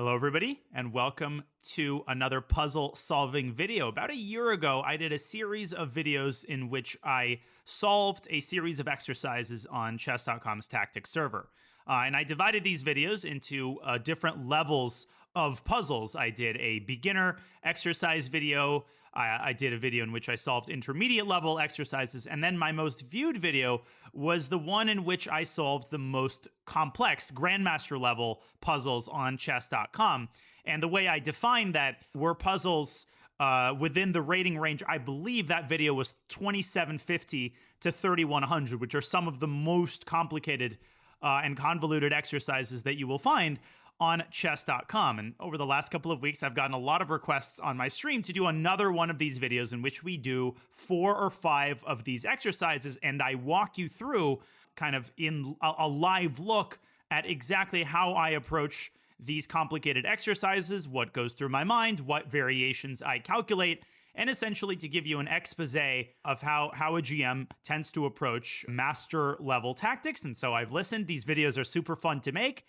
Hello everybody, and welcome to another puzzle solving video. About a year ago, I did a series of videos in which I solved a series of exercises on chess.com's tactics server. And I divided these videos into different levels of puzzles. I did a beginner exercise video. I did a video in which I solved intermediate level exercises. And then my most viewed video was the one in which I solved the most complex Grandmaster-level puzzles on chess.com. And the way I defined that were puzzles within the rating range. I believe that video was 2750 to 3100, which are some of the most complicated and convoluted exercises that you will find on chess.com. And over the last couple of weeks, I've gotten a lot of requests on my stream to do another one of these videos in which we do 4 or 5 of these exercises, and I walk you through kind of in a live look at exactly how I approach these complicated exercises, what goes through my mind, what variations I calculate, and essentially to give you an expose of how a GM tends to approach master level tactics. And so I've listened. These videos are super fun to make.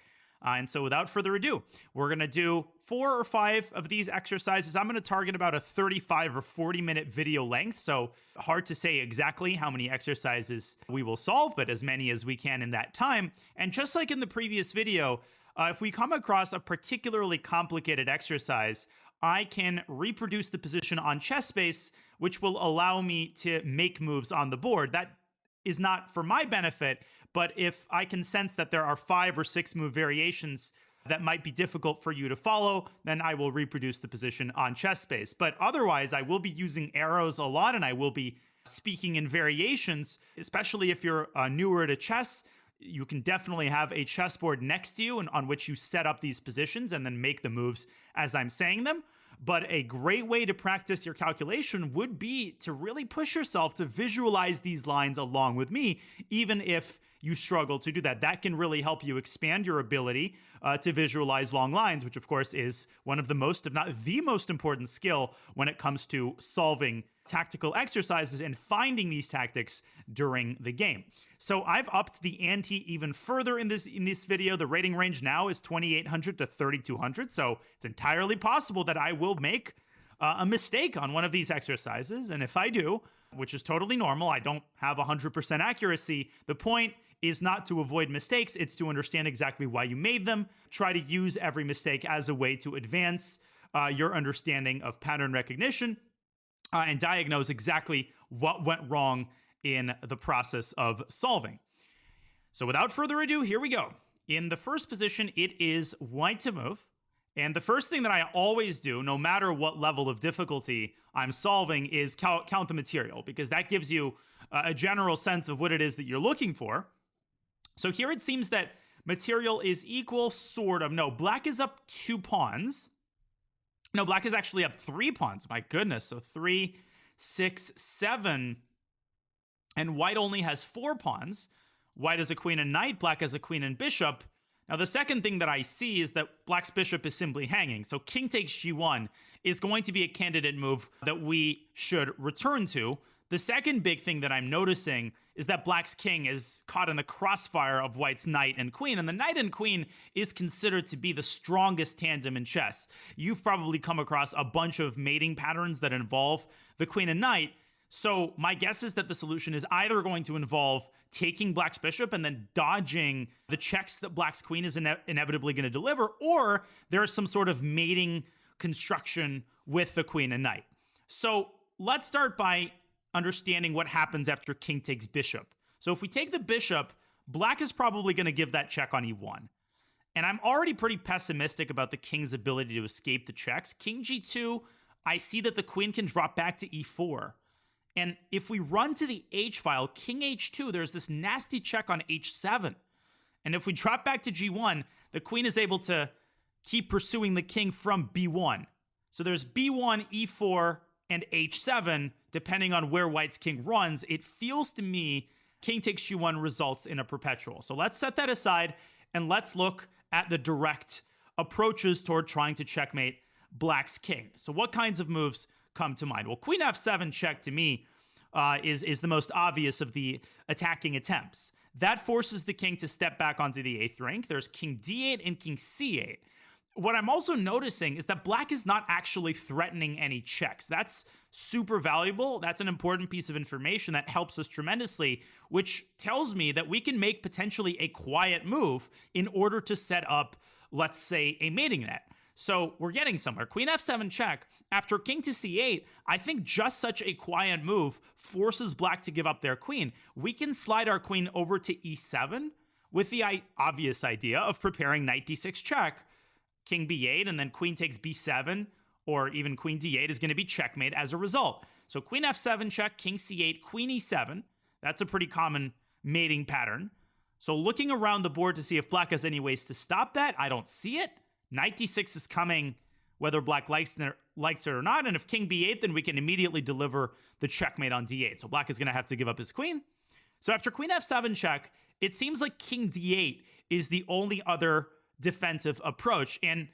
And so without further ado, we're going to do 4 or 5 of these exercises. I'm going to target about a 35 or 40 minute video length. So hard to say exactly how many exercises we will solve, but as many as we can in that time. And just like in the previous video, if we come across a particularly complicated exercise, I can reproduce the position on chess space, which will allow me to make moves on the board. That is not for my benefit, but if I can sense that there are 5 or 6 move variations that might be difficult for you to follow, then I will reproduce the position on chess space. But otherwise, I will be using arrows a lot, and I will be speaking in variations, especially if you're newer to chess. You can definitely have a chessboard next to you and on which you set up these positions and then make the moves as I'm saying them. But a great way to practice your calculation would be to really push yourself to visualize these lines along with me, even if you struggle to do that. That can really help you expand your ability to visualize long lines, which of course is one of the most, if not the most important skill when it comes to solving tactical exercises and finding these tactics during the game. So I've upped the ante even further in this video. The rating range now is 2,800 to 3,200. So it's entirely possible that I will make a mistake on one of these exercises. And if I do, which is totally normal, I don't have 100% accuracy. The point is not to avoid mistakes. It's to understand exactly why you made them. Try to use every mistake as a way to advance your understanding of pattern recognition and diagnose exactly what went wrong in the process of solving. So without further ado, here we go. In the first position, it is white to move. And the first thing that I always do, no matter what level of difficulty I'm solving, is count the material, because that gives you a general sense of what it is that you're looking for. So here it seems that material is equal, sort of. No, black is up 2 pawns. No, black is actually up 3 pawns. My goodness. So 3, 6, 7. And white only has 4 pawns. White has a queen and knight. Black has a queen and bishop. Now, the second thing that I see is that black's bishop is simply hanging. So king takes g1 is going to be a candidate move that we should return to. The second big thing that I'm noticing is that black's king is caught in the crossfire of white's knight and queen, and the knight and queen is considered to be the strongest tandem in chess. You've probably come across a bunch of mating patterns that involve the queen and knight, so my guess is that the solution is either going to involve taking black's bishop and then dodging the checks that black's queen is inevitably going to deliver, or there's some sort of mating construction with the queen and knight. So let's start by understanding what happens after king takes bishop. So if we take the bishop, black is probably going to give that check on e1. And I'm already pretty pessimistic about the king's ability to escape the checks. King g2, I see that the queen can drop back to e4. And if we run to the h file, king h2, there's this nasty check on h7. And if we drop back to g1, the queen is able to keep pursuing the king from b1. So there's b1, e4, and h7, depending on where white's king runs. It feels to me king takes g1 results in a perpetual. So let's set that aside and let's look at the direct approaches toward trying to checkmate black's king. So what kinds of moves come to mind? Well, queen f7 check to me is the most obvious of the attacking attempts. That forces the king to step back onto the 8th rank. There's king d8 and king c8. What I'm also noticing is that black is not actually threatening any checks. That's super valuable. That's an important piece of information that helps us tremendously, which tells me that we can make potentially a quiet move in order to set up, let's say, a mating net. So we're getting somewhere. Queen f7 check. After king to c8, I think just such a quiet move forces black to give up their queen. We can slide our queen over to e7 with the obvious idea of preparing knight d6 check, king b8, and then queen takes b7, or even queen d8 is going to be checkmate as a result. So queen f7 check, king c8, queen e7. That's a pretty common mating pattern. So looking around the board to see if black has any ways to stop that, I don't see it. Knight d6 is coming whether black likes it or not, and if king b8, then we can immediately deliver the checkmate on d8. So black is going to have to give up his queen. So after queen f7 check, it seems like king d8 is the only other defensive approach. And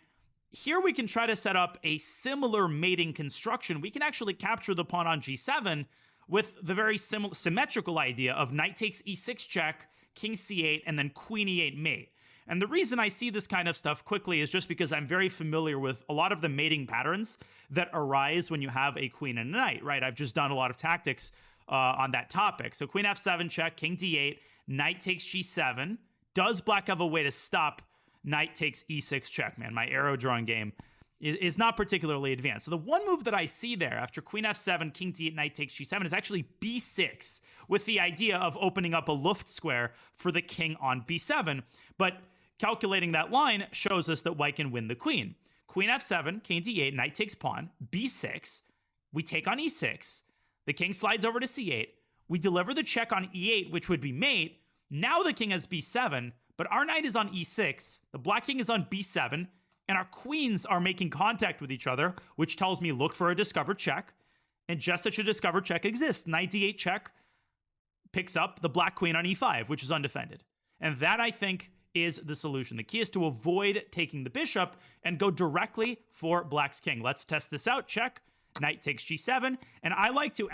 here we can try to set up a similar mating construction. We can actually capture the pawn on g7 with the very symmetrical idea of knight takes e6 check, king c8, and then queen e8 mate. And the reason I see this kind of stuff quickly is just because I'm very familiar with a lot of the mating patterns that arise when you have a queen and a knight, right? I've just done a lot of tactics on that topic. So queen f7 check, king d8, knight takes g7. Does black have a way to stop knight takes e6 check? Man, my arrow drawing game is not particularly advanced. So the one move that I see there after queen f7, king d8, knight takes g7 is actually b6, with the idea of opening up a Luft square for the king on b7. But calculating that line shows us that white can win the queen. Queen f7, king d8, knight takes pawn, b6. We take on e6. The king slides over to c8. We deliver the check on e8, which would be mate. Now the king has b7, but our knight is on e6. The black king is on b7, and our queens are making contact with each other, which tells me look for a discovered check. And just such a discovered check exists. Knight d8 check picks up the black queen on e5, which is undefended. And that, I think, is the solution. The key is to avoid taking the bishop and go directly for black's king. Let's test this out. Check. Knight takes g7. And I like to,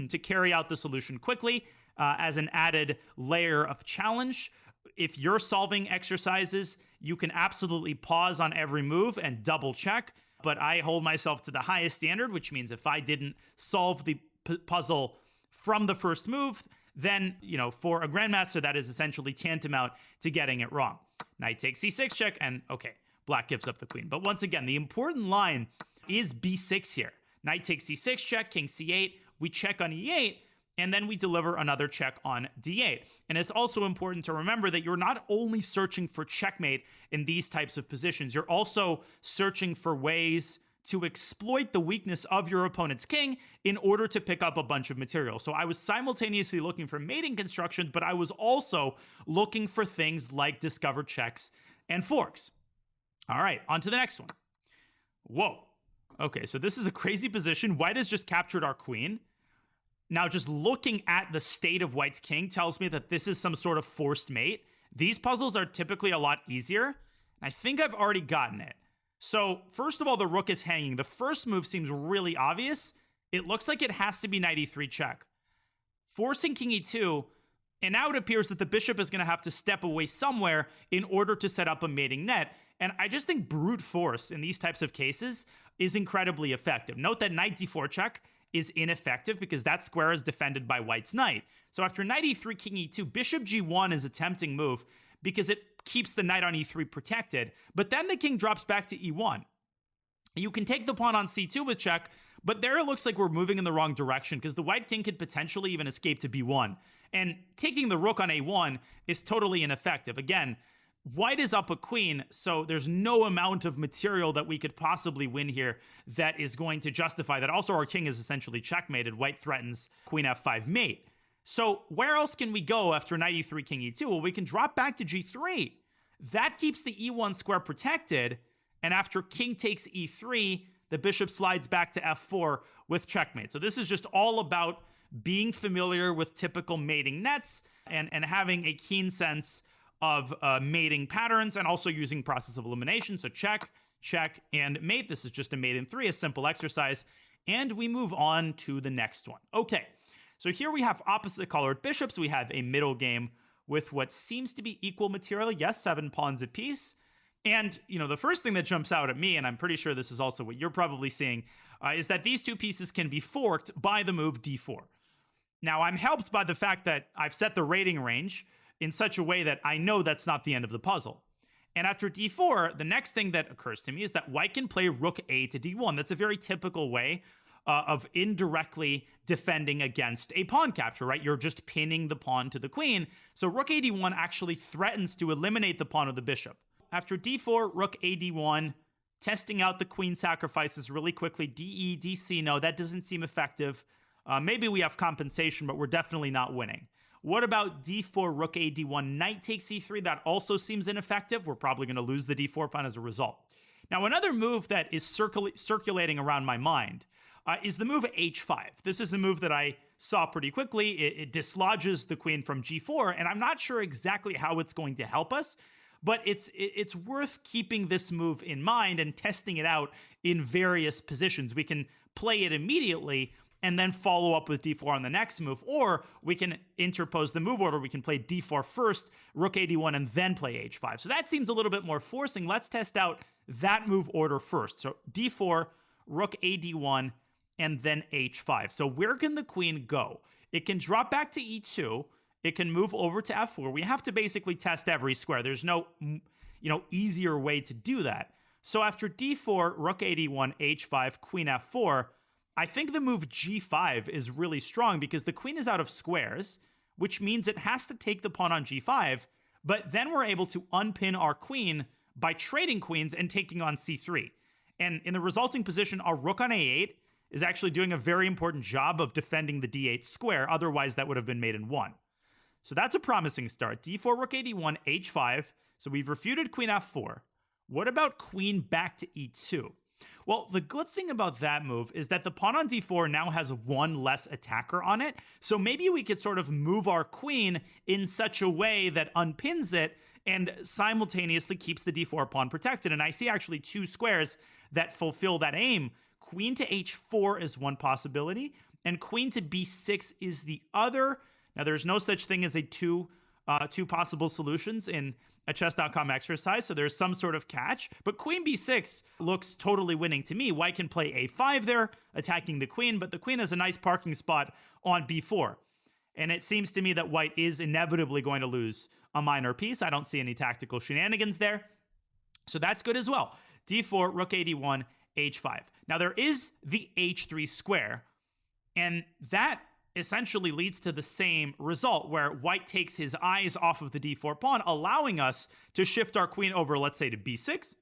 to carry out the solution quickly as an added layer of challenge. If you're solving exercises, you can absolutely pause on every move and double check. But I hold myself to the highest standard, which means if I didn't solve the puzzle from the first move, then, you know, for a grandmaster, that is essentially tantamount to getting it wrong. Knight takes c6 check, and okay, black gives up the queen. But once again, the important line is b6 here. Knight takes c6 check, king c8, we check on e8, and then we deliver another check on d8. And it's also important to remember that you're not only searching for checkmate in these types of positions, you're also searching for ways to exploit the weakness of your opponent's king in order to pick up a bunch of material. So I was simultaneously looking for mating construction, but I was also looking for things like discovered checks and forks. All right, on to the next one. Whoa. Okay, so this is a crazy position. White has just captured our queen. Now, just looking at the state of white's king tells me that this is some sort of forced mate. These puzzles are typically a lot easier. I think I've already gotten it. So, first of all, the rook is hanging. The first move seems really obvious. It looks like it has to be knight e3 check. Forcing king e2, and now it appears that the bishop is going to have to step away somewhere in order to set up a mating net. And I just think brute force in these types of cases is incredibly effective. Note that knight d4 check is ineffective because that square is defended by white's knight. So after knight e3, king e2, bishop g1 is a tempting move because it keeps the knight on e3 protected, but then the king drops back to e1. You can take the pawn on c2 with check, but there it looks like we're moving in the wrong direction because the white king could potentially even escape to b1. And taking the rook on a1 is totally ineffective. Again, white is up a queen, so there's no amount of material that we could possibly win here that is going to justify that. Also, our king is essentially checkmated. White threatens queen f5 mate. So where else can we go after knight e3, king e2? Well, we can drop back to g3. That keeps the e1 square protected. And after king takes e3, the bishop slides back to f4 with checkmate. So this is just all about being familiar with typical mating nets and having a keen sense of mating patterns and also using process of elimination. So check, check, and mate. This is just a mate in 3, a simple exercise. And we move on to the next one. Okay. So here we have opposite colored bishops. We have a middle game with what seems to be equal material. Yes, 7 pawns apiece. And, the first thing that jumps out at me, and I'm pretty sure this is also what you're probably seeing, is that these two pieces can be forked by the move d4. Now, I'm helped by the fact that I've set the rating range in such a way that I know that's not the end of the puzzle. And after d4, the next thing that occurs to me is that white can play rook a to d1. That's a very typical way of indirectly defending against a pawn capture, right? You're just pinning the pawn to the queen. So rook a d1 actually threatens to eliminate the pawn of the bishop. After d4, rook a d1, testing out the queen sacrifices really quickly. de, dc, no, that doesn't seem effective. Maybe we have compensation, but we're definitely not winning. What about d4, rook a d1, knight takes e3? That also seems ineffective. We're probably going to lose the d4 pawn as a result. Now, another move that is circulating around my mind is the move h5. This is a move that I saw pretty quickly. It dislodges the queen from g4, and I'm not sure exactly how it's going to help us, but it's worth keeping this move in mind and testing it out in various positions. We can play it immediately and then follow up with d4 on the next move, or we can interpose the move order. We can play d4 first, rook a d1, and then play h5. So that seems a little bit more forcing. Let's test out that move order first. So d4, rook a d1, and then h5. So where can the queen go? It can drop back to e2. It can move over to f4. We have to basically test every square. There's no, easier way to do that. So after d4, rook a d1, h5, queen f4, I think the move g5 is really strong because the queen is out of squares, which means it has to take the pawn on g5, but then we're able to unpin our queen by trading queens and taking on c3. And in the resulting position, our rook on a8 is actually doing a very important job of defending the d8 square. Otherwise, that would have been mate in 1. So that's a promising start. d4, rook a d1, h5. So we've refuted queen f4. What about queen back to e2? Well, the good thing about that move is that the pawn on d4 now has one less attacker on it. So maybe we could sort of move our queen in such a way that unpins it and simultaneously keeps the d4 pawn protected. And I see actually two squares that fulfill that aim. Queen to h4 is one possibility, and queen to b6 is the other. Now, there's no such thing as a two possible solutions in a chess.com exercise, so there's some sort of catch. But queen b6 looks totally winning to me. White can play a5 there, attacking the queen, but the queen has a nice parking spot on b4. And it seems to me that white is inevitably going to lose a minor piece. I don't see any tactical shenanigans there. So that's good as well. d4, rook a d1, h5. Now, there is the h3 square, and that essentially leads to the same result where white takes his eyes off of the d4 pawn, allowing us to shift our queen over, let's say, to b6,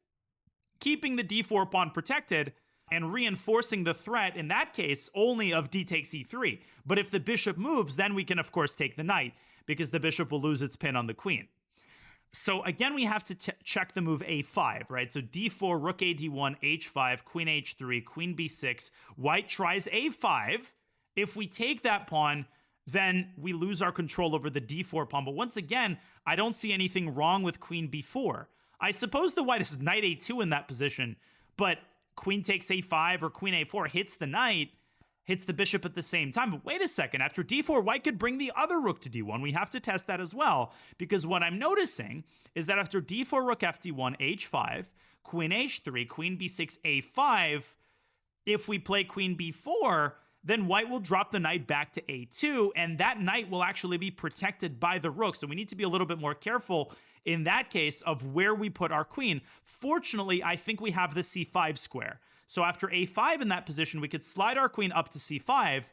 keeping the d4 pawn protected and reinforcing the threat, in that case, only of d takes e3. But if the bishop moves, then we can, of course, take the knight because the bishop will lose its pin on the queen. So again, we have to check the move a5, right? So d4, rook a d1, h5, queen h3, queen b6. White tries a5. If we take that pawn, then we lose our control over the d4 pawn. But once again, I don't see anything wrong with queen b4. I suppose the white is knight a2 in that position, but queen takes a5 or queen a4 hits the knight, hits the bishop at the same time. But wait a second, after d4, white could bring the other rook to d1. We have to test that as well, because what I'm noticing is that after d4, rook fd1, h5, queen h3, queen b6, a5, if we play queen b4, then white will drop the knight back to a2, and that knight will actually be protected by the rook. So we need to be a little bit more careful in that case of where we put our queen. Fortunately, I think we have the c5 square. So after a5 in that position, we could slide our queen up to c5.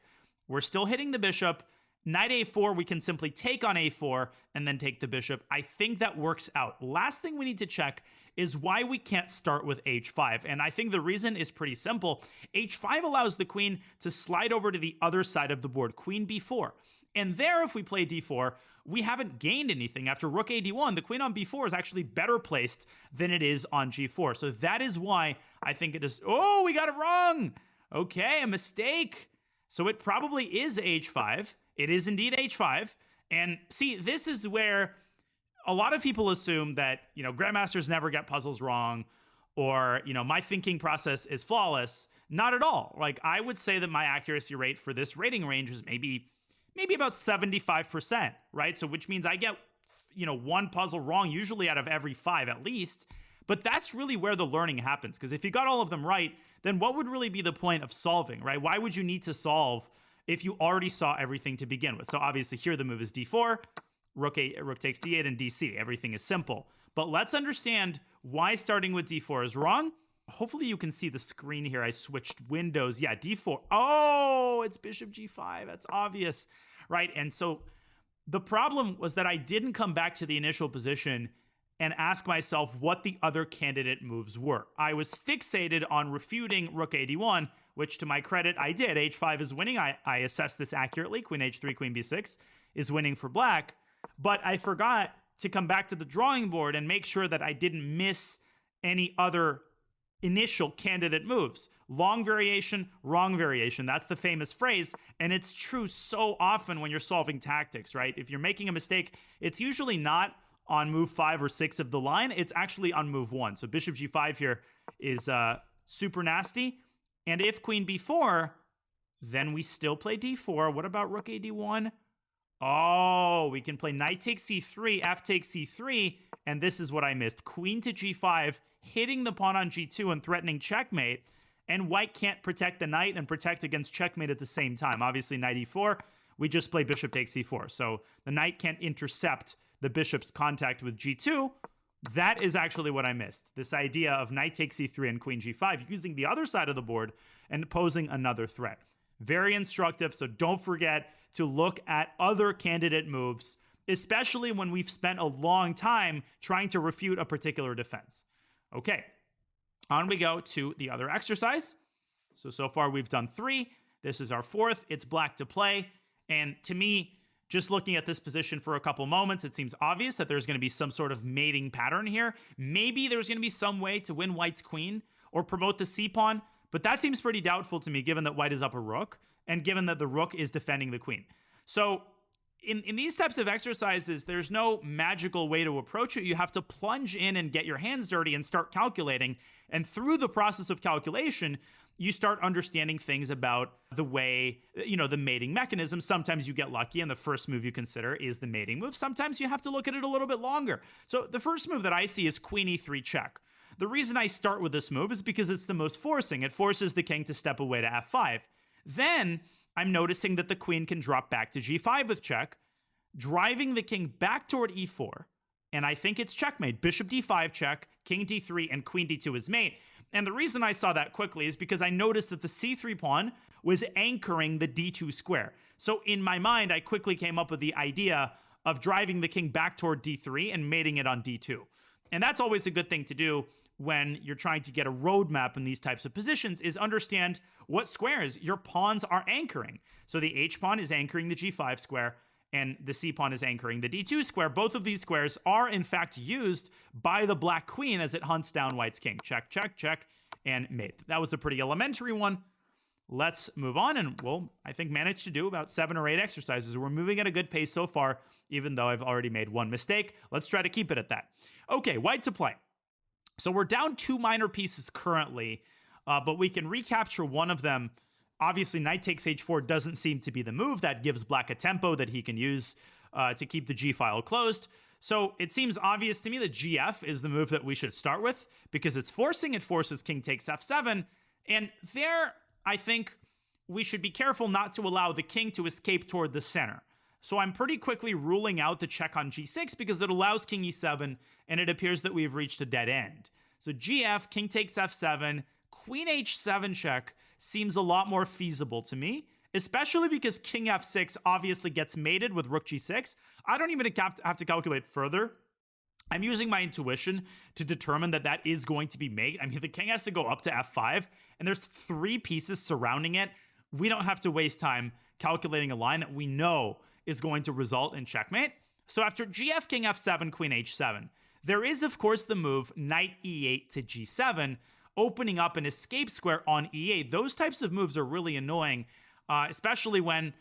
We're still hitting the bishop. Knight a4, we can simply take on a4 and then take the bishop. I think that works out. Last thing we need to check is why we can't start with h5. And I think the reason is pretty simple. h5 allows the queen to slide over to the other side of the board, queen b4. And there, if we play d4, we haven't gained anything. After rook a d1, the queen on b4 is actually better placed than it is on g4. So that is why I think it is... Oh, we got it wrong! Okay, a mistake. So it probably is h5. It is indeed h5. And see, this is where a lot of people assume that, grandmasters never get puzzles wrong, or, my thinking process is flawless. Not at all. Like, I would say that my accuracy rate for this rating range is maybe about 75%, right? So which means I get, one puzzle wrong, usually out of every 5 at least. But that's really where the learning happens, because if you got all of them right, then what would really be the point of solving, right? Why would you need to solve if you already saw everything to begin with? So obviously here the move is d4, rook takes d8, and dc. Everything is simple. But let's understand why starting with d4 is wrong. Hopefully you can see the screen here. I switched windows. Yeah, d4. Oh, it's bishop g5. That's obvious, right? And so the problem was that I didn't come back to the initial position and ask myself what the other candidate moves were. I was fixated on refuting rook a d1, which to my credit, I did. h5 is winning. I assessed this accurately. Queen h3, queen b6 is winning for black. But I forgot to come back to the drawing board and make sure that I didn't miss any other initial candidate moves. Long variation, wrong variation. That's the famous phrase. And it's true so often when you're solving tactics, right? If you're making a mistake, it's usually not on move 5 or 6 of the line. It's actually on move 1. So bishop g5 here is super nasty. And if queen b4, then we still play d4. What about rook a d1? Oh, we can play knight takes c3, f takes c3, and this is what I missed. Queen to g5, hitting the pawn on g2 and threatening checkmate, and white can't protect the knight and protect against checkmate at the same time. Obviously, knight e4, we just play bishop takes c4, so the knight can't intercept the bishop's contact with g2. That is actually what I missed. This idea of knight takes c3 and queen g5, using the other side of the board and posing another threat. Very instructive, so don't forget to look at other candidate moves, especially when we've spent a long time trying to refute a particular defense. Okay, on we go to the other exercise. So far we've done 3. This is our 4th. It's black to play. And to me, just looking at this position for a couple moments, it seems obvious that there's going to be some sort of mating pattern here. Maybe there's going to be some way to win white's queen or promote the c-pawn, but that seems pretty doubtful to me, given that white is up a rook and given that the rook is defending the queen. So in these types of exercises, there's no magical way to approach it. You have to plunge in and get your hands dirty and start calculating. And through the process of calculation, you start understanding things about the way, the mating mechanism. Sometimes you get lucky and the first move you consider is the mating move. Sometimes you have to look at it a little bit longer. So the first move that I see is queen e3 check. The reason I start with this move is because it's the most forcing. It forces the king to step away to f5. Then I'm noticing that the queen can drop back to g5 with check, driving the king back toward e4. And I think it's checkmate. Bishop d5 check, king d3, and queen d2 is mate. And the reason I saw that quickly is because I noticed that the c3 pawn was anchoring the d2 square. So in my mind, I quickly came up with the idea of driving the king back toward d3 and mating it on d2. And that's always a good thing to do when you're trying to get a roadmap in these types of positions, is understand what squares your pawns are anchoring. So the h-pawn is anchoring the g5 square, and the c-pawn is anchoring the d2 square. Both of these squares are, in fact, used by the black queen as it hunts down white's king. Check, check, check, and mate. That was a pretty elementary one. Let's move on, and we'll, I think, manage to do about 7 or 8 exercises. We're moving at a good pace so far, even though I've already made one mistake. Let's try to keep it at that. Okay, white to play. So we're down 2 minor pieces currently, but we can recapture one of them. Obviously, knight takes h4 doesn't seem to be the move. That gives black a tempo that he can use to keep the g-file closed. So it seems obvious to me that gf is the move that we should start with because it's forcing. It forces king takes f7. And there, I think we should be careful not to allow the king to escape toward the center. So I'm pretty quickly ruling out the check on g6 because it allows king e7, and it appears that we've reached a dead end. So gf, king takes f7, queen h7 check seems a lot more feasible to me, especially because king f6 obviously gets mated with rook g6. I don't even have to calculate further. I'm using my intuition to determine that that is going to be mate. I mean, the king has to go up to f5, and there's 3 pieces surrounding it. We don't have to waste time calculating a line that we know is going to result in checkmate. So after gf, king f7, queen h7, there is, of course, the move knight e8 to g7, opening up an escape square on e8. Those types of moves are really annoying, especially when,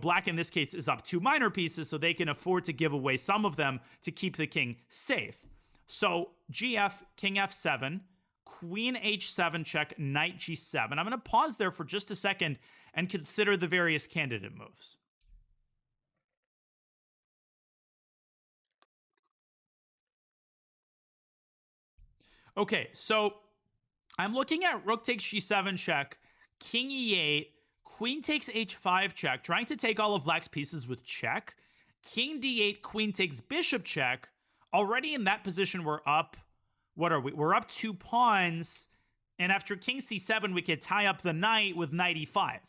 black in this case is up 2 minor pieces, so they can afford to give away some of them to keep the king safe. So gf, king f7, queen h7 check, knight g7. I'm going to pause there for just a second and consider the various candidate moves. Okay, so I'm looking at rook takes g7 check, king e8, queen takes h5 check, trying to take all of black's pieces with check. King d8, queen takes bishop check. Already in that position, we're up. What are we? We're up 2 pawns. And after king c7, we could tie up the knight with knight e5.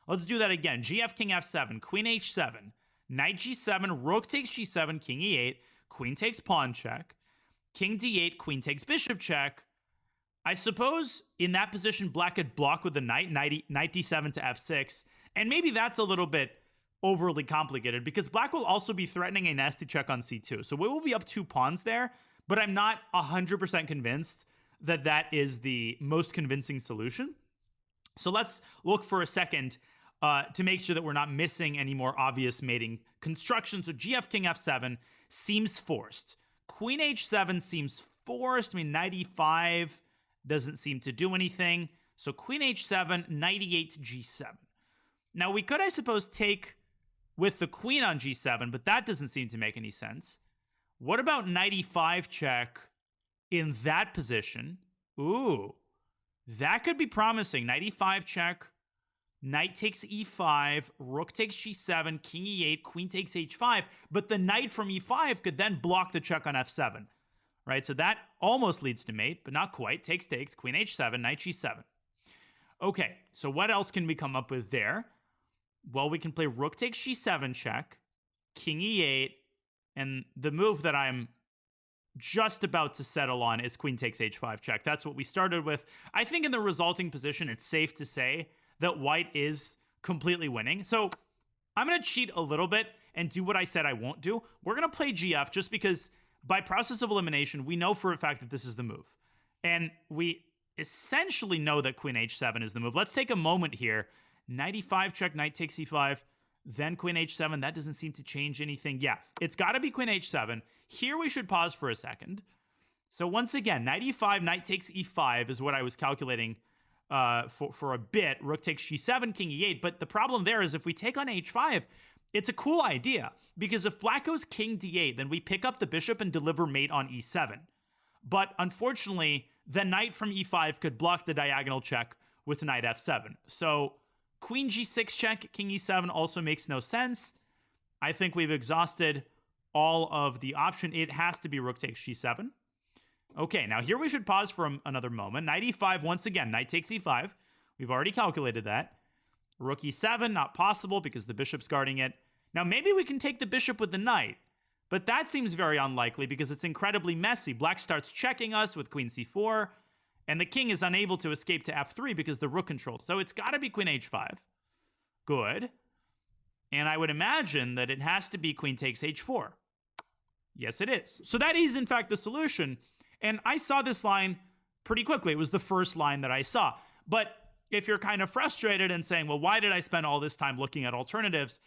Let's do that again. Gf king f7, queen h7, knight g7, rook takes g7, king e8, queen takes pawn check, king d8, queen takes bishop check. I suppose in that position, black could block with the knight d7 to f6. And maybe that's a little bit overly complicated because black will also be threatening a nasty check on c2. So we will be up 2 pawns there, but I'm not 100% convinced that that is the most convincing solution. So let's look for a second to make sure that we're not missing any more obvious mating construction. So gf king f7 seems forced. Queen h7 seems forced. I mean, knight e5 doesn't seem to do anything. So queen h7, knight e8 to g7. Now we could, I suppose, take with the queen on g7, but that doesn't seem to make any sense. What about knight e5 check in that position? Ooh, that could be promising. Knight e5 check, knight takes e5, rook takes g7, king e8, queen takes h5, but the knight from e5 could then block the check on f7, right? So that almost leads to mate, but not quite. Takes, queen h7, knight g7. Okay, so what else can we come up with there? Well, we can play rook takes g7 check, king e8, and the move that I'm just about to settle on is queen takes h5 check. That's what we started with. I think in the resulting position, it's safe to say that white is completely winning. So I'm going to cheat a little bit and do what I said I won't do. We're going to play gf just because by process of elimination, we know for a fact that this is the move. And we essentially know that queen h7 is the move. Let's take a moment here. Knight e5 check, knight takes e5, then queen h7. That doesn't seem to change anything. Yeah, it's got to be queen h7. Here we should pause for a second. So once again, knight e5, knight takes e5 is what I was calculating for a bit. Rook takes g7, king e8. But the problem there is if we take on h5, it's a cool idea. Because if black goes king d8, then we pick up the bishop and deliver mate on e7. But unfortunately, the knight from e5 could block the diagonal check with knight f7. So queen g6 check, king e7 also makes no sense. I think we've exhausted all of the option. It has to be rook takes g7. Okay, now here we should pause for another moment. Knight e5, once again, knight takes e5. We've already calculated that. Rook e7, not possible because the bishop's guarding it. Now maybe we can take the bishop with the knight, but that seems very unlikely because it's incredibly messy. Black starts checking us with queen c4, and the king is unable to escape to f3 because the rook controls. So it's got to be queen h5. Good. And I would imagine that it has to be queen takes h4. Yes, it is. So that is, in fact, the solution. And I saw this line pretty quickly. It was the first line that I saw. But if you're kind of frustrated and saying, well, why did I spend all this time looking at alternatives?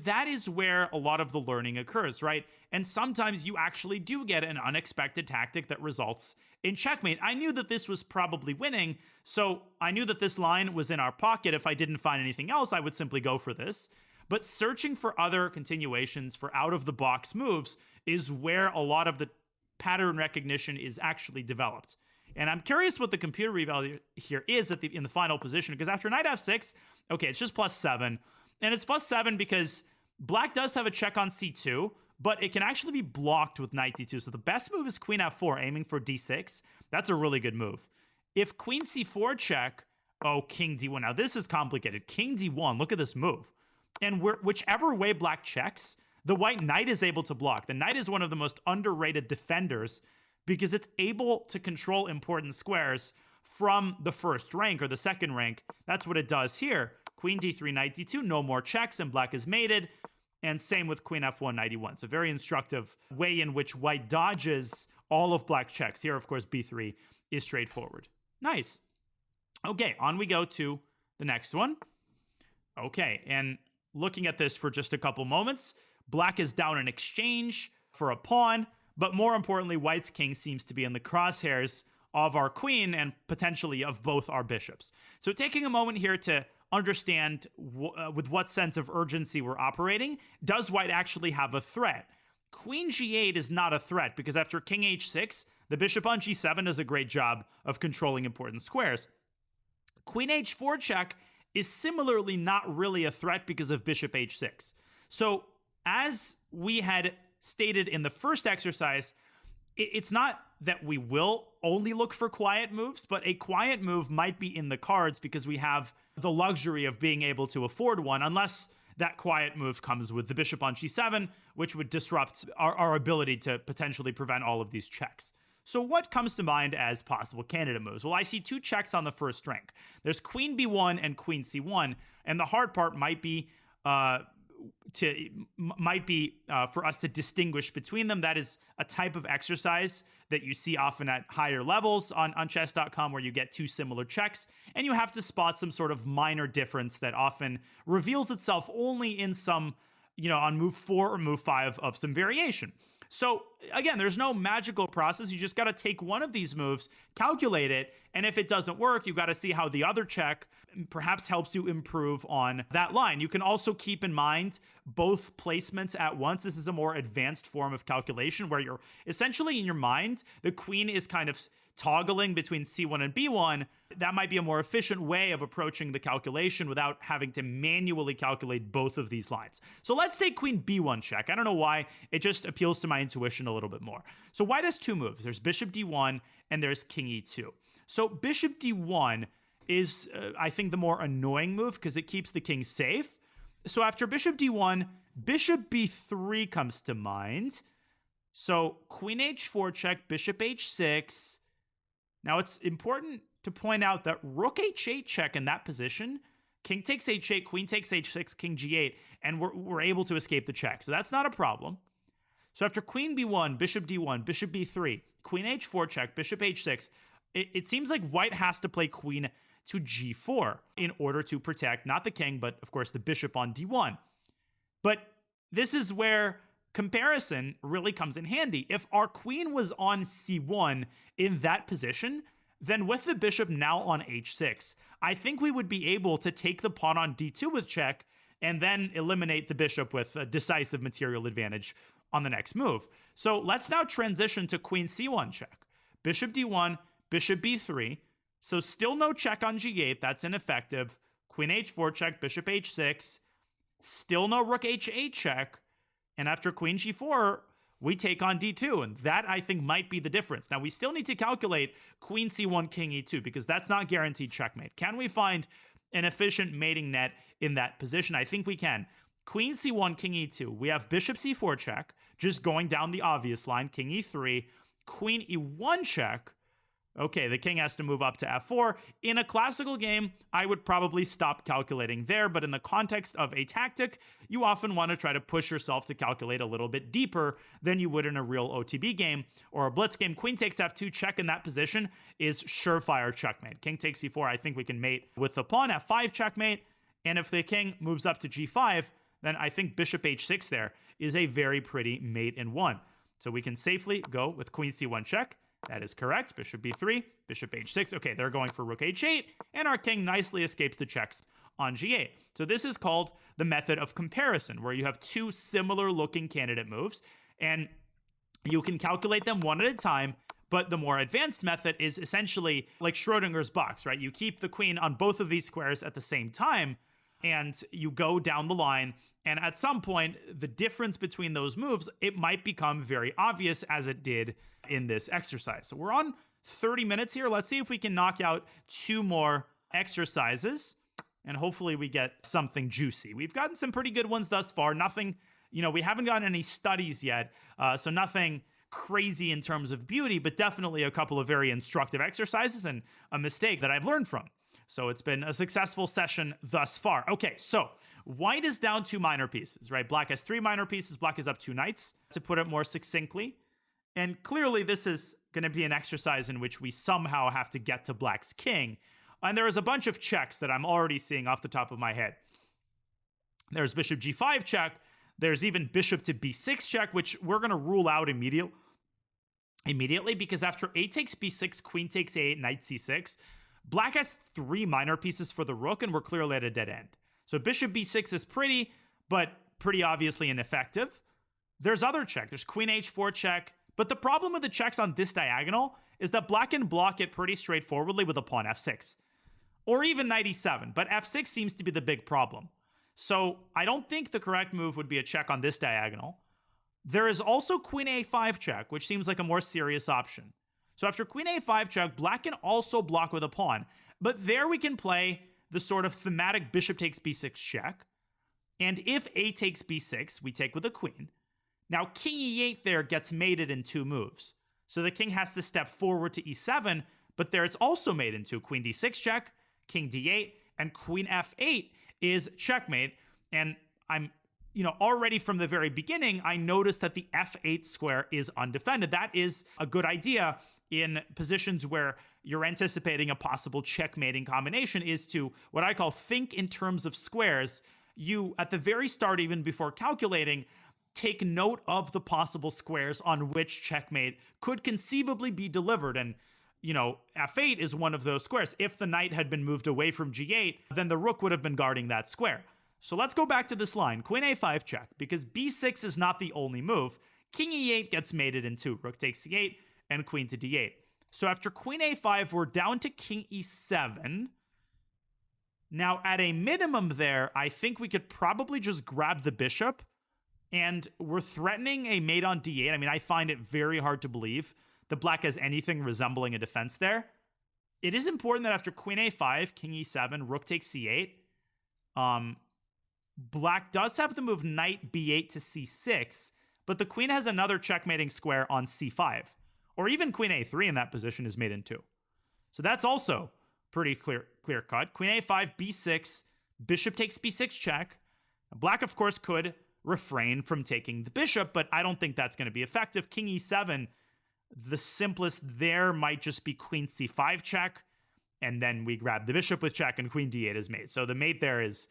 That is where a lot of the learning occurs, right? And sometimes you actually do get an unexpected tactic that results in checkmate. I knew that this was probably winning, so I knew that this line was in our pocket. If I didn't find anything else, I would simply go for this. But searching for other continuations for out-of-the-box moves is where a lot of the pattern recognition is actually developed. And I'm curious what the computer revalue here is in the final position, because after knight f6, okay, it's just +7. And it's +7 because black does have a check on c2, but it can actually be blocked with knight d2. So the best move is queen f4, aiming for d6. That's a really good move. If queen c4 check, oh, king d1. Now this is complicated. King d1, look at this move. And whichever way black checks, the white knight is able to block. The knight is one of the most underrated defenders because it's able to control important squares from the first rank or the second rank. That's what it does here. Queen d3, knight d2, no more checks, and black is mated. And same with queen f1, knight e1. So very instructive way in which white dodges all of black checks. Here, of course, b3 is straightforward. Nice. Okay, on we go to the next one. Okay, and looking at this for just a couple moments, black is down an exchange for a pawn, but more importantly, white's king seems to be in the crosshairs of our queen and potentially of both our bishops. So taking a moment here to understand with what sense of urgency we're operating. Does white actually have a threat? Queen g8 is not a threat because after king h6, The bishop on g7 does a great job of controlling important squares. Queen h4 check is similarly not really a threat because of bishop h6. So as we had stated in the first exercise, it's not that we will only look for quiet moves, but a quiet move might be in the cards because we have the luxury of being able to afford one, unless that quiet move comes with the bishop on g7, which would disrupt our ability to potentially prevent all of these checks. So what comes to mind as possible candidate moves? Well, I see two checks on the first rank. There's queen b1 and queen c1, and the hard part might be for us to distinguish between them. That is a type of exercise that you see often at higher levels on chess.com, where you get two similar checks and you have to spot some sort of minor difference that often reveals itself only in some, on move 4 or move 5 of some variation. So again, there's no magical process. You just got to take one of these moves, calculate it, and if it doesn't work, you got to see how the other check perhaps helps you improve on that line. You can also keep in mind both placements at once. This is a more advanced form of calculation where you're essentially in your mind, the queen is kind of toggling between c1 and b1. That might be a more efficient way of approaching the calculation without having to manually calculate both of these lines. So let's take queen b1 check. I don't know why, it just appeals to my intuition a little bit more. So white has two moves. There's bishop d1 and there's king e2. So bishop d1 is, I think, the more annoying move because it keeps the king safe. So after bishop d1, bishop b3 comes to mind. So queen h4 check, bishop h6. Now, it's important to point out that rook h8 check in that position, king takes h8, queen takes h6, king g8, and we're able to escape the check. So that's not a problem. So after queen b1, bishop d1, bishop b3, queen h4 check, bishop h6, it seems like white has to play queen to g4 in order to protect not the king, but of course the bishop on d1. But this is where comparison really comes in handy. If our queen was on c1 in that position, then with the bishop now on h6, I think we would be able to take the pawn on d2 with check and then eliminate the bishop with a decisive material advantage on the next move. So let's now transition to queen c1 check. Bishop d1, bishop b3. So still no check on g8, that's ineffective. Queen h4 check, bishop h6. Still no rook h8 check. And after queen g4, we take on d2, and that, I think, might be the difference. Now, we still need to calculate queen c1, king e2, because that's not guaranteed checkmate. Can we find an efficient mating net in that position? I think we can. Queen c1, king e2. We have bishop c4 check, just going down the obvious line, king e3. Queen e1 check. Okay, the king has to move up to f4. In a classical game, I would probably stop calculating there, but in the context of a tactic, you often want to try to push yourself to calculate a little bit deeper than you would in a real OTB game or a blitz game. Queen takes f2, check in that position is surefire checkmate. King takes c4, I think we can mate with the pawn, f5 checkmate, and if the king moves up to g5, then I think bishop h6 there is a very pretty mate in one. So we can safely go with queen c1 check. That is correct. Bishop b3, bishop h6. Okay, they're going for rook h8, and our king nicely escapes the checks on g8. So this is called the method of comparison, where you have two similar looking candidate moves, and you can calculate them one at a time, but the more advanced method is essentially like Schrodinger's box, right? You keep the queen on both of these squares at the same time, and you go down the line, and at some point, the difference between those moves, it might become very obvious, as it did in this exercise. So we're on 30 minutes here. Let's see if we can knock out two more exercises, and hopefully we get something juicy. We've gotten some pretty good ones thus far. Nothing, we haven't gotten any studies yet, so nothing crazy in terms of beauty, but definitely a couple of very instructive exercises and a mistake that I've learned from. So it's been a successful session thus far. Okay, so white is down two minor pieces, right? Black has three minor pieces. Black is up two knights, to put it more succinctly. And clearly this is going to be an exercise in which we somehow have to get to black's king. And there is a bunch of checks that I'm already seeing off the top of my head. There's bishop g5 check. There's even bishop to b6 check, which we're going to rule out immediately because after a takes b6, queen takes a8, knight c6, black has three minor pieces for the rook, and we're clearly at a dead end. So bishop b6 is pretty, but pretty obviously ineffective. There's other check. There's queen h4 check, But the problem with the checks on this diagonal is that black can block it pretty straightforwardly with a pawn f6. Or even knight e7, but f6 seems to be the big problem. So I don't think the correct move would be a check on this diagonal. There is also queen a5 check, which seems like a more serious option. So after queen a5 check, black can also block with a pawn. But there we can play the sort of thematic bishop takes b6 check. And if a takes b6, we take with a queen. Now king e8 there gets mated in 2 moves. So the king has to step forward to e7, but there it's also made into queen d6 check, king d8, and queen f8 is checkmate. And I'm, already from the very beginning, I noticed that the f8 square is undefended. That is a good idea in positions where you're anticipating a possible checkmating combination, is to what I call think in terms of squares. You, at the very start, even before calculating, take note of the possible squares on which checkmate could conceivably be delivered. And, f8 is one of those squares. If the knight had been moved away from g8, then the rook would have been guarding that square. So let's go back to this line, queen a5 check, because b6 is not the only move. King e8 gets mated in 2, rook takes c8, and queen to d8. So after queen a5, we're down to king e7. Now, at a minimum there, I think we could probably just grab the bishop, and we're threatening a mate on d8. I mean, I find it very hard to believe that black has anything resembling a defense there. It is important that after queen a5, king e7, rook takes c8, black does have the move knight b8 to c6, but the queen has another checkmating square on c5. Or even queen a3 in that position is made in 2. So that's also pretty clear cut. Queen a5, b6, bishop takes b6 check. Black, of course, could refrain from taking the bishop, but I don't think that's going to be effective. King e7, the simplest there might just be queen c5 check, and then we grab the bishop with check, and queen d8 is mate. So the mate there is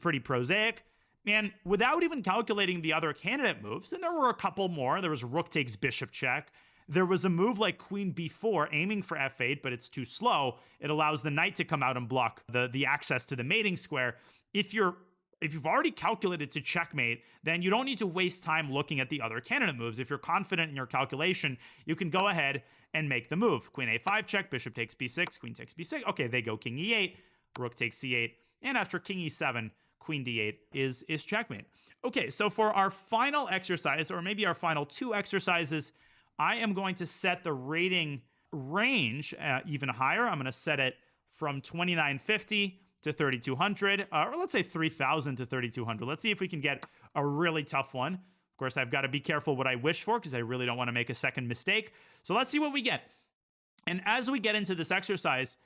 pretty prosaic. And without even calculating the other candidate moves, and there were a couple more. There was rook takes bishop check. There was a move like queen b4 aiming for f8, but it's too slow. It allows the knight to come out and block the access to the mating square. If you've already calculated to checkmate, then you don't need to waste time looking at the other candidate moves. If you're confident in your calculation, you can go ahead and make the move. Queen a5 check, bishop takes b6, queen takes b6. Okay, they go king e8, rook takes c8, and after king e7, queen d8 is checkmate. Okay, so for our final exercise, or maybe our final 2 exercises, I am going to set the rating range even higher. I'm going to set it from 2950 to 3200, or let's say 3000 to 3200. Let's see if we can get a really tough one. Of course, I've got to be careful what I wish for because I really don't want to make a second mistake. So let's see what we get. And as we get into this exercise,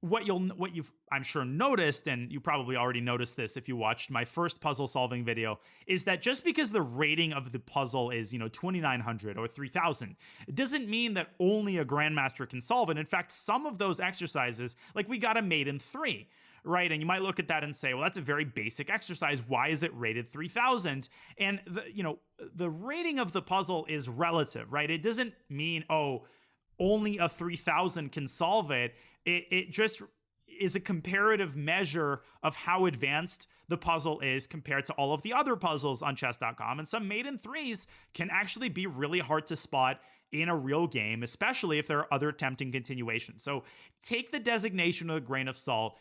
what you've, I'm sure, noticed, and you probably already noticed this if you watched my first puzzle solving video, is that just because the rating of the puzzle is, 2900 or 3000, it doesn't mean that only a grandmaster can solve it. In fact, some of those exercises, like we got a mate in 3, right? And you might look at that and say, well, that's a very basic exercise. Why is it rated 3000? And the rating of the puzzle is relative, right? It doesn't mean, only a 3000 can solve it. It just is a comparative measure of how advanced the puzzle is compared to all of the other puzzles on chess.com. And some mate in 3s can actually be really hard to spot in a real game, especially if there are other tempting continuations. So take the designation with a grain of salt.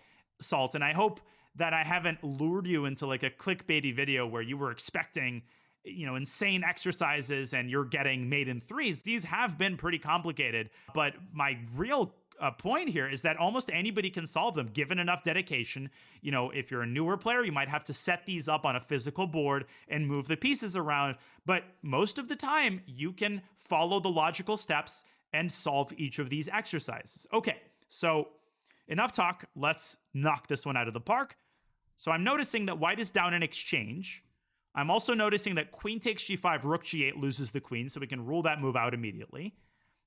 And I hope that I haven't lured you into like a clickbaity video where you were expecting insane exercises and you're getting mate in 3s. These have been pretty complicated, but my real point here is that almost anybody can solve them given enough dedication. If you're a newer player, you might have to set these up on a physical board and move the pieces around, but most of the time you can follow the logical steps and solve each of these exercises. Okay, so enough talk. Let's knock this one out of the park. So I'm noticing that white is down in exchange. I'm also noticing that queen takes g5, rook g8 loses the queen, so we can rule that move out immediately.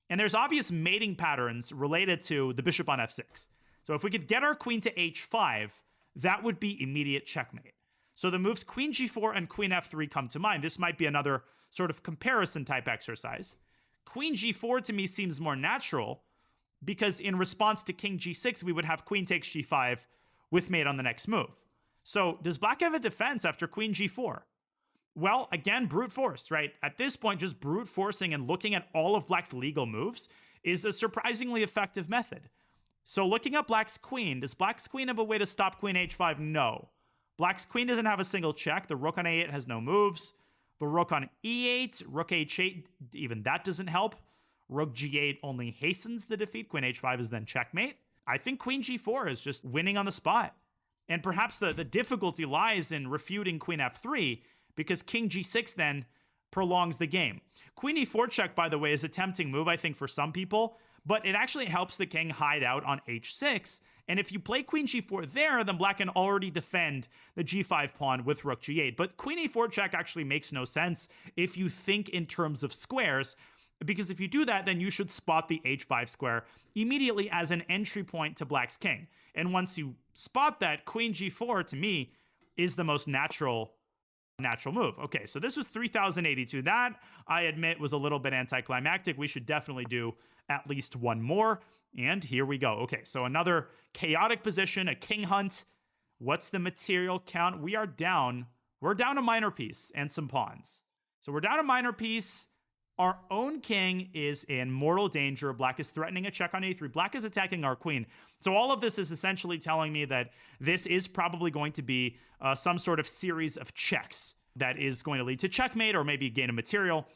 And there's obvious mating patterns related to the bishop on f6. So if we could get our queen to h5, that would be immediate checkmate. So the moves queen g4 and queen f3 come to mind. This might be another sort of comparison type exercise. Queen g4 to me seems more natural because in response to king g6, we would have queen takes g5 with mate on the next move. So does black have a defense after queen g4? Well, again, brute force, right? At this point, just brute forcing and looking at all of black's legal moves is a surprisingly effective method. So looking at black's queen, does black's queen have a way to stop queen h5? No. Black's queen doesn't have a single check. The rook on a8 has no moves. The rook on e8, rook h8, even that doesn't help. Rook g8 only hastens the defeat. Queen h5 is then checkmate. I think queen g4 is just winning on the spot. And perhaps the difficulty lies in refuting queen f3, because king g6 then prolongs the game. Queen e4 check, by the way, is a tempting move, I think, for some people, but it actually helps the king hide out on h6. And if you play queen g4 there, then black can already defend the g5 pawn with rook g8. But queen e4 check actually makes no sense if you think in terms of squares, because if you do that, then you should spot the h5 square immediately as an entry point to black's king. And once you spot that, queen g4, to me, is the most natural move. Okay, so this was 3082. That, I admit, was a little bit anticlimactic. We should definitely do at least one more. And here we go. Okay, so another chaotic position, a king hunt. What's the material count? We're down a minor piece and some pawns. So we're down a minor piece. Our own king is in mortal danger. Black is threatening a check on a3. Black is attacking our queen. So all of this is essentially telling me that this is probably going to be some sort of series of checks that is going to lead to checkmate or maybe gain of material.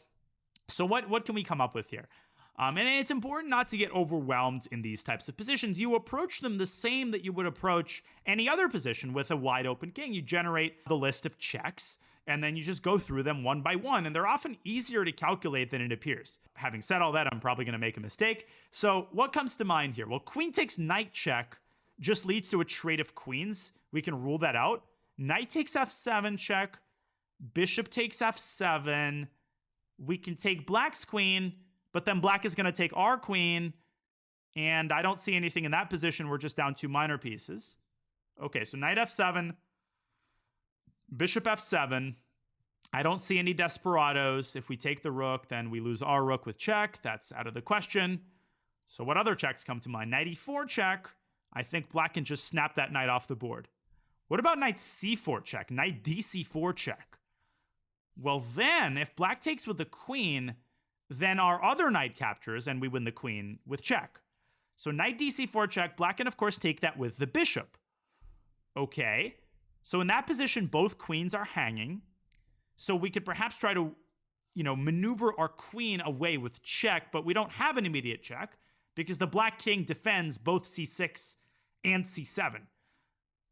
So what can we come up with here? And it's important not to get overwhelmed in these types of positions. You approach them the same that you would approach any other position with a wide open king. You generate the list of checks, and then you just go through them one by one, and they're often easier to calculate than it appears. Having said all that, I'm probably going to make a mistake. So what comes to mind here? Well, queen takes knight check just leads to a trade of queens. We can rule that out. Knight takes f7 check. Bishop takes f7. We can take black's queen, but then black is going to take our queen, and I don't see anything in that position. We're just down two minor pieces. Okay, so knight f7. Bishop f7. I don't see any desperados. If we take the rook, then we lose our rook with check. That's out of the question. So what other checks come to mind? Knight e4 check. I think black can just snap that knight off the board. What about knight c4 check? Knight dc4 check. Well then, if black takes with the queen, then our other knight captures and we win the queen with check. So knight dc4 check, black can of course take that with the bishop. Okay. So in that position, both queens are hanging. So we could perhaps try to, maneuver our queen away with check, but we don't have an immediate check because the black king defends both c6 and c7.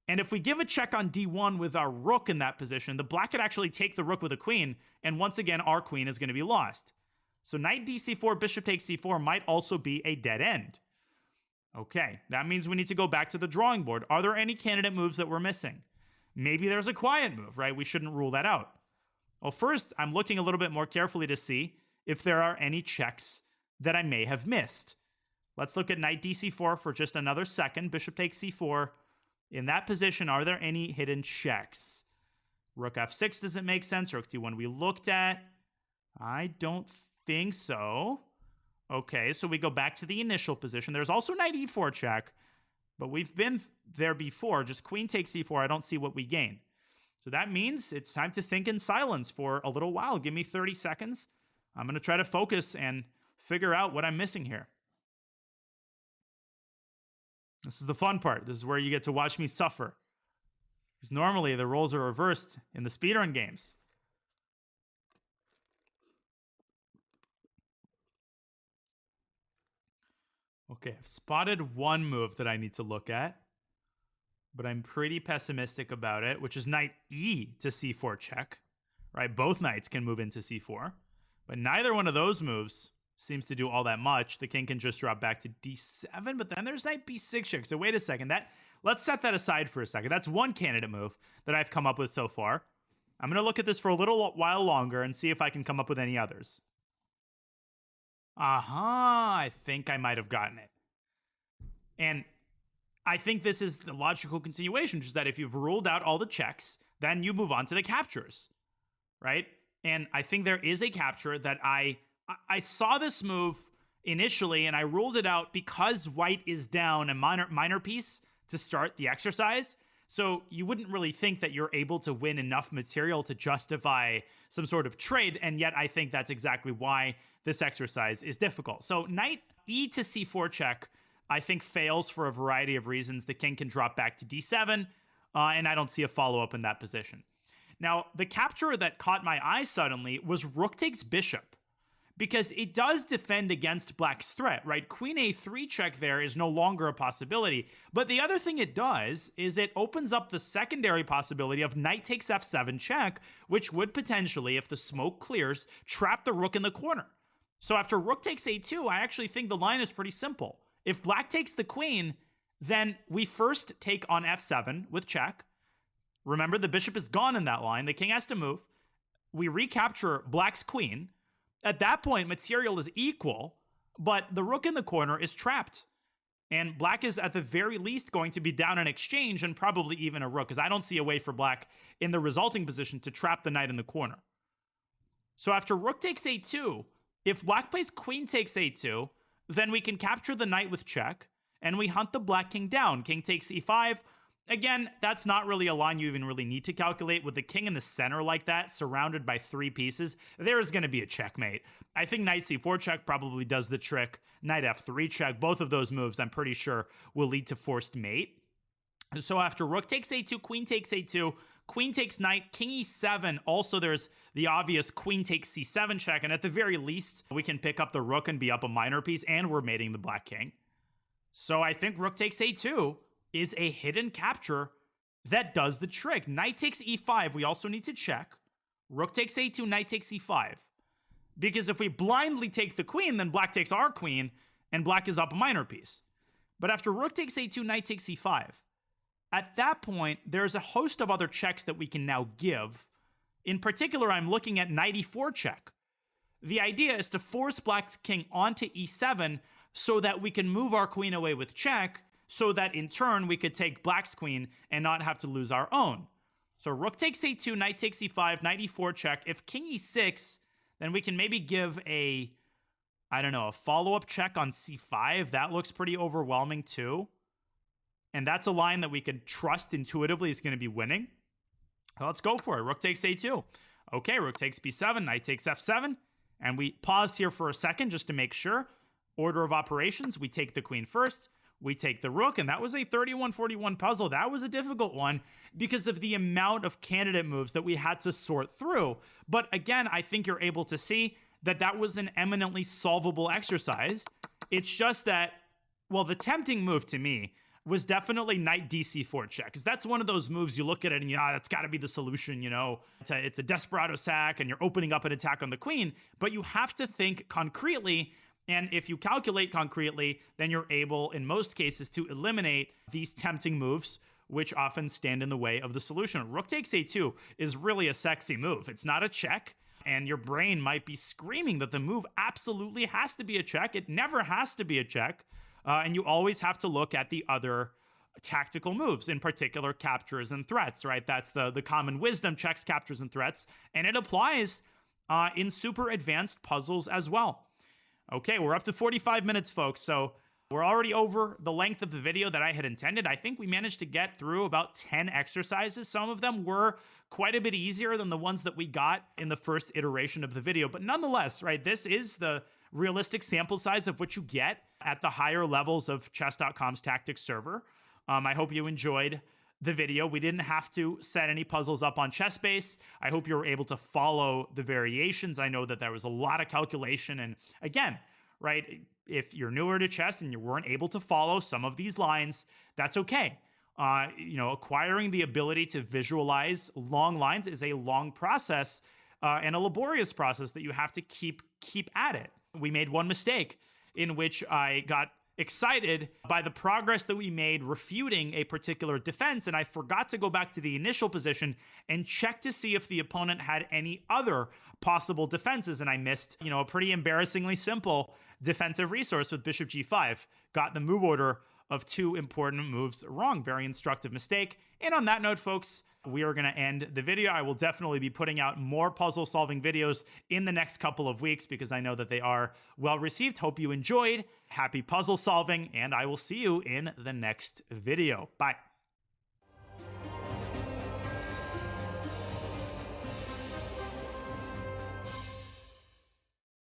And if we give a check on d1 with our rook in that position, the black could actually take the rook with a queen, and once again, our queen is going to be lost. So knight dc4, bishop takes c4 might also be a dead end. Okay, that means we need to go back to the drawing board. Are there any candidate moves that we're missing? Maybe there's a quiet move, right? We shouldn't rule that out. Well, first, I'm looking a little bit more carefully to see if there are any checks that I may have missed. Let's look at knight dc4 for just another second. Bishop takes c4. In that position, are there any hidden checks? Rook f6 doesn't make sense. Rook d1 we looked at. I don't think so. Okay, so we go back to the initial position. There's also knight e4 check, but we've been there before. Just queen takes c4. I don't see what we gain. So that means it's time to think in silence for a little while. Give me 30 seconds. I'm going to try to focus and figure out what I'm missing here. This is the fun part. This is where you get to watch me suffer. Because normally the roles are reversed in the speedrun games. Okay, I've spotted one move that I need to look at, but I'm pretty pessimistic about it, which is knight e to c4 check, right? Both knights can move into c4, but neither one of those moves seems to do all that much. The king can just drop back to d7, but then there's knight b6 check. So wait a second, let's set that aside for a second. That's one candidate move that I've come up with so far. I'm going to look at this for a little while longer and see if I can come up with any others. I think I might have gotten it. And I think this is the logical continuation, which is that if you've ruled out all the checks, then you move on to the captures, right? And I think there is a capture that I saw this move initially, and I ruled it out because white is down a minor piece to start the exercise. So you wouldn't really think that you're able to win enough material to justify some sort of trade, and yet I think that's exactly why this exercise is difficult. So knight e to c4 check, I think fails for a variety of reasons. The king can drop back to d7, and I don't see a follow-up in that position. Now, the capture that caught my eye suddenly was rook takes bishop, because it does defend against black's threat, right? Queen a3 check there is no longer a possibility. But the other thing it does is it opens up the secondary possibility of knight takes f7 check, which would potentially, if the smoke clears, trap the rook in the corner. So after rook takes a2, I actually think the line is pretty simple. If black takes the queen, then we first take on f7 with check. Remember, the bishop is gone in that line. The king has to move. We recapture black's queen. At that point, material is equal, but the rook in the corner is trapped. And black is at the very least going to be down in exchange and probably even a rook, because I don't see a way for black in the resulting position to trap the knight in the corner. So after rook takes a2, if black plays queen takes a2, then we can capture the knight with check, and we hunt the black king down. King takes e5. Again, that's not really a line you even really need to calculate. With the king in the center like that, surrounded by 3 pieces, there is going to be a checkmate. I think knight c4 check probably does the trick. Knight f3 check, both of those moves, I'm pretty sure, will lead to forced mate. So after rook takes a2, queen takes a2, queen takes knight, king e7. Also, there's the obvious queen takes c7 check, and at the very least, we can pick up the rook and be up a minor piece, and we're mating the black king. So I think rook takes a2 is a hidden capture that does the trick. Knight takes e5, we also need to check. Rook takes a2, knight takes e5. Because if we blindly take the queen, then black takes our queen, and black is up a minor piece. But after rook takes a2, knight takes e5, at that point, there's a host of other checks that we can now give. In particular, I'm looking at knight e4 check. The idea is to force black's king onto e7 so that we can move our queen away with check, so that in turn we could take black's queen and not have to lose our own. So rook takes a2, knight takes e5, knight e4 check. If king e6, then we can maybe give a, I don't know, a follow-up check on c5. That looks pretty overwhelming too. And that's a line that we could trust intuitively is going to be winning. Well, let's go for it. Rook takes a2. Okay, rook takes b7, knight takes f7. And we pause here for a second just to make sure. Order of operations, we take the queen first. We take the rook, and that was a 31-41 puzzle. That was a difficult one because of the amount of candidate moves that we had to sort through. But again, I think you're able to see that that was an eminently solvable exercise. It's just that, well, the tempting move to me was definitely knight dc4 check, because that's one of those moves you look at it and that's got to be the solution, you know. It's a desperado sack, and you're opening up an attack on the queen, but you have to think concretely. And if you calculate concretely, then you're able, in most cases, to eliminate these tempting moves, which often stand in the way of the solution. Rook takes a2 is really a sexy move. It's not a check, and your brain might be screaming that the move absolutely has to be a check. It never has to be a check, and you always have to look at the other tactical moves, in particular captures and threats, right? That's the common wisdom, checks, captures, and threats, and it applies in super advanced puzzles as well. Okay, we're up to 45 minutes, folks, so we're already over the length of the video that I had intended. I think we managed to get through about 10 exercises. Some of them were quite a bit easier than the ones that we got in the first iteration of the video, but nonetheless, right, this is the realistic sample size of what you get at the higher levels of chess.com's tactics server. I hope you enjoyed the video. We didn't have to set any puzzles up on ChessBase. I hope you were able to follow the variations. I know that there was a lot of calculation, and again, right, if you're newer to chess and you weren't able to follow some of these lines, that's okay. You know, acquiring the ability to visualize long lines is a long process and a laborious process that you have to keep at it. We made one mistake in which I got excited by the progress that we made refuting a particular defense, and I forgot to go back to the initial position and check to see if the opponent had any other possible defenses, and I missed, you know, a pretty embarrassingly simple defensive resource with bishop g5. Got the move order of 2 important moves wrong. Very instructive mistake. And on that note, folks, we are going to end the video. I will definitely be putting out more puzzle solving videos in the next couple of weeks because I know that they are well received. Hope you enjoyed. Happy puzzle solving, and I will see you in the next video. Bye.